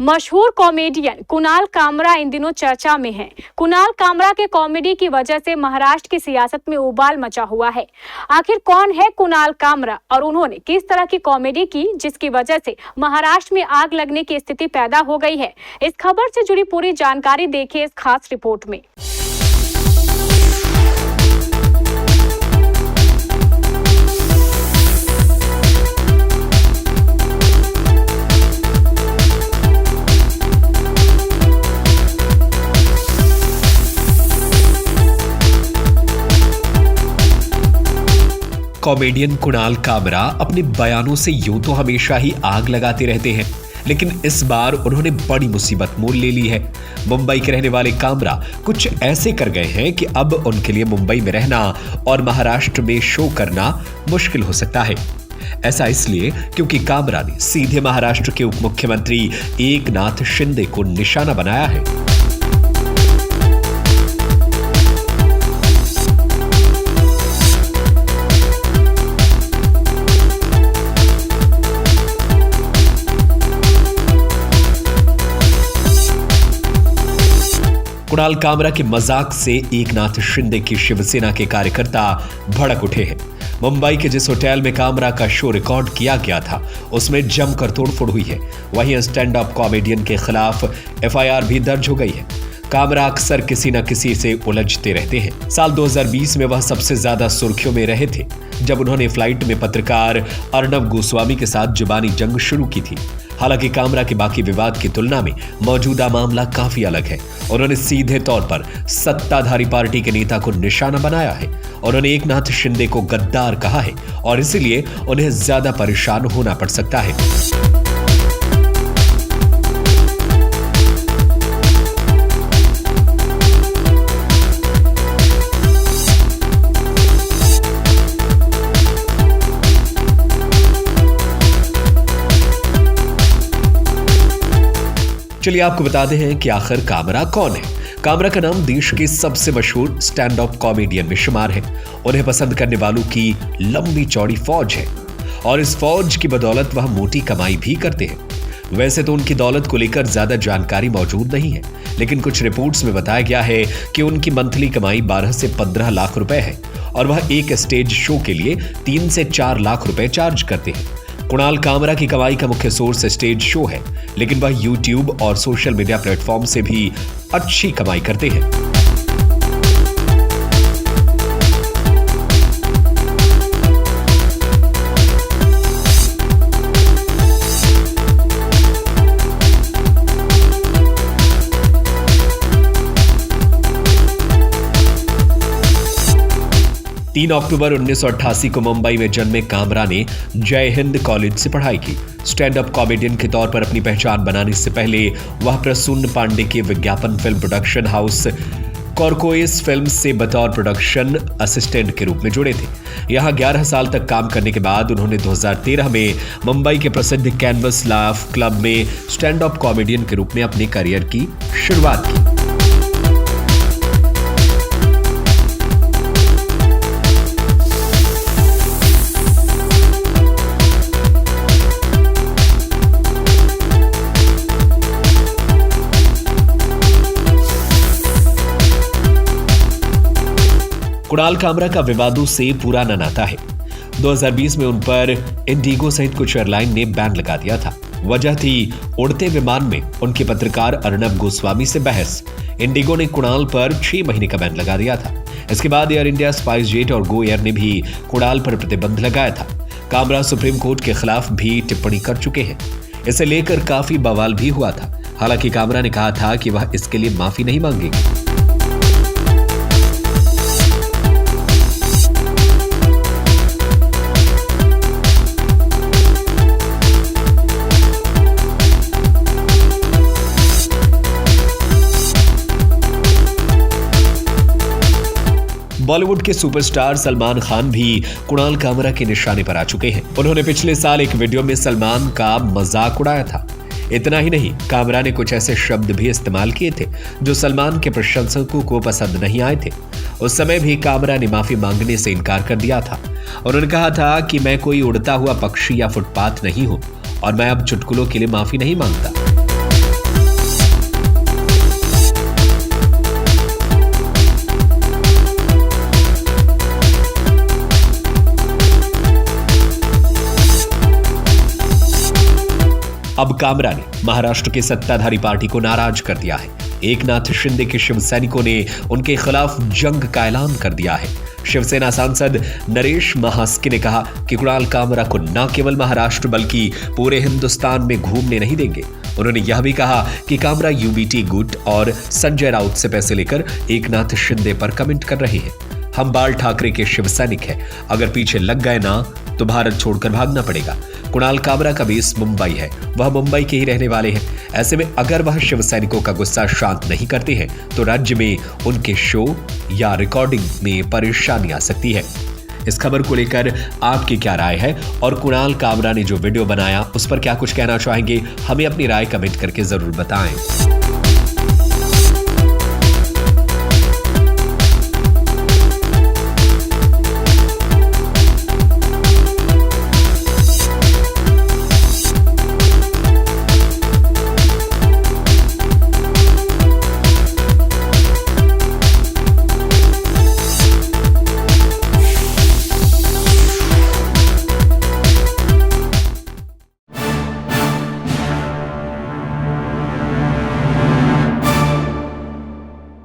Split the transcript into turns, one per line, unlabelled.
मशहूर कॉमेडियन कुणाल कामरा इन दिनों चर्चा में हैं। कुणाल कामरा के कॉमेडी की वजह से महाराष्ट्र की सियासत में उबाल मचा हुआ है। आखिर कौन है कुणाल कामरा और उन्होंने किस तरह की कॉमेडी की जिसकी वजह से महाराष्ट्र में आग लगने की स्थिति पैदा हो गई है? इस खबर से जुड़ी पूरी जानकारी देखिए इस खास रिपोर्ट में।
कॉमेडियन कुणाल कामरा अपने बयानों से यूं तो हमेशा ही आग लगाते रहते हैं, लेकिन इस बार उन्होंने बड़ी मुसीबत मोल ले ली है। मुंबई के रहने वाले कामरा कुछ ऐसे कर गए हैं कि अब उनके लिए मुंबई में रहना और महाराष्ट्र में शो करना मुश्किल हो सकता है। ऐसा इसलिए क्योंकि कामरा ने सीधे महाराष्ट्र के उप मुख्यमंत्री एकनाथ शिंदे को निशाना बनाया है। कुणाल कामरा के मजाक से एकनाथ शिंदे की शिवसेना के कार्यकर्ता भड़क उठे हैं। मुंबई के जिस होटल में कामरा का शो रिकॉर्ड किया गया था उसमें जमकर तोड़फोड़ हुई है। वहीं स्टैंड अप कॉमेडियन के खिलाफ एफआईआर भी दर्ज हो गई है। कामरा अक्सर किसी न किसी से उलझते रहते हैं। साल 2020 में वह सबसे ज्यादा सुर्खियों में रहे थे जब उन्होंने फ्लाइट में पत्रकार अर्नब गोस्वामी के साथ जुबानी जंग शुरू की थी। हालांकि कामरा के बाकी विवाद की तुलना में मौजूदा मामला काफी अलग है। उन्होंने सीधे तौर पर सत्ताधारी पार्टी के नेता को निशाना बनाया है। उन्होंने एकनाथ शिंदे को गद्दार कहा है और इसीलिए उन्हें ज्यादा परेशान होना पड़ सकता है। चलिए आपको बताते हैं कि आखिर कामरा कौन है। कामरा का नाम देश के सबसे मशहूर स्टैंड अप कॉमेडियन में शुमार है। उन्हें पसंद करने वालों की लंबी चौड़ी फौज है और इस फौज की बदौलत वह मोटी कमाई भी करते हैं। वैसे तो उनकी दौलत को लेकर ज्यादा जानकारी मौजूद नहीं है, लेकिन कुछ रिपोर्ट्स में बताया गया है कि उनकी मंथली कमाई 12 से 15 लाख रुपए है और वह एक स्टेज शो के लिए 3 से 4 लाख रुपए चार्ज करते हैं। कुणाल कामरा की कमाई का मुख्य सोर्स स्टेज शो है, लेकिन वह यूट्यूब और सोशल मीडिया प्लेटफॉर्म से भी अच्छी कमाई करते हैं। तीन अक्टूबर 1988 को मुंबई में जन्मे कामरा ने जय हिंद कॉलेज से पढ़ाई की। स्टैंड अप कॉमेडियन के तौर पर अपनी पहचान बनाने से पहले वह प्रसून पांडे के विज्ञापन फिल्म प्रोडक्शन हाउस कॉर्कोइस फिल्म से बतौर प्रोडक्शन असिस्टेंट के रूप में जुड़े थे। यहां 11 साल तक काम करने के बाद उन्होंने 2013 में मुंबई के प्रसिद्ध कैनवस लाफ क्लब में स्टैंड अप कॉमेडियन के रूप में अपने करियर की शुरुआत की। कुणाल कामरा का विवादों से पुराना नाता है। 2020 में उन पर इंडिगो सहित कुछ एयरलाइन ने बैन लगा दिया था। वजह थी उड़ते विमान में उनके पत्रकार अर्नब गोस्वामी से बहस। इंडिगो ने कुणाल पर 6 महीने का बैन लगा दिया था। इसके बाद एयर इंडिया, स्पाइस जेट और गो एयर ने भी कुणाल पर प्रतिबंध लगाया था। कामरा सुप्रीम कोर्ट के खिलाफ भी टिप्पणी कर चुके हैं। इसे लेकर काफी बवाल भी हुआ था। हालांकि कामरा ने कहा था कि वह इसके लिए माफी नहीं मांगेंगे। बॉलीवुड के सुपरस्टार सलमान खान भी कुणाल कामरा के निशाने पर आ चुके हैं। उन्होंने पिछले साल एक वीडियो में सलमान का मजाक उड़ाया था। इतना ही नहीं, कामरा ने कुछ ऐसे शब्द भी इस्तेमाल किए थे जो सलमान के प्रशंसकों को पसंद नहीं आए थे। उस समय भी कामरा ने माफी मांगने से इनकार कर दिया था। उन्होंने कहा था कि मैं कोई उड़ता हुआ पक्षी या फुटपाथ नहीं हूं और मैं अब चुटकुलों के लिए माफी नहीं मांगता। अब कामरा ने महाराष्ट्र की सत्ताधारी पार्टी को नाराज कर दिया है। एकनाथ शिंदे के शिव सैनिकों ने उनके खिलाफ जंग का ऐलान कर दिया है। शिवसेना सांसद नरेश महास्के ने कहा कि कुणाल कामरा को न केवल महाराष्ट्र बल्कि पूरे हिंदुस्तान में घूमने नहीं देंगे। उन्होंने यह भी कहा कि कामरा यूबीटी गुट और संजय राउत से पैसे लेकर एकनाथ शिंदे पर कमेंट कर रहे हैं। हम बाल ठाकरे के शिव सैनिक हैं, अगर पीछे लग गए ना तो भारत छोड़कर भागना पड़ेगा। कुणाल कामरा का बेस मुंबई है, वह मुंबई के ही रहने वाले हैं। ऐसे में अगर वह शिव सैनिकों का गुस्सा शांत नहीं करते हैं तो राज्य में उनके शो या रिकॉर्डिंग में परेशानी आ सकती है। इस खबर को लेकर आपकी क्या राय है और कुणाल कामरा ने जो वीडियो बनाया उस पर क्या कुछ कहना चाहेंगे, हमें अपनी राय कमेंट करके जरूर बताएं।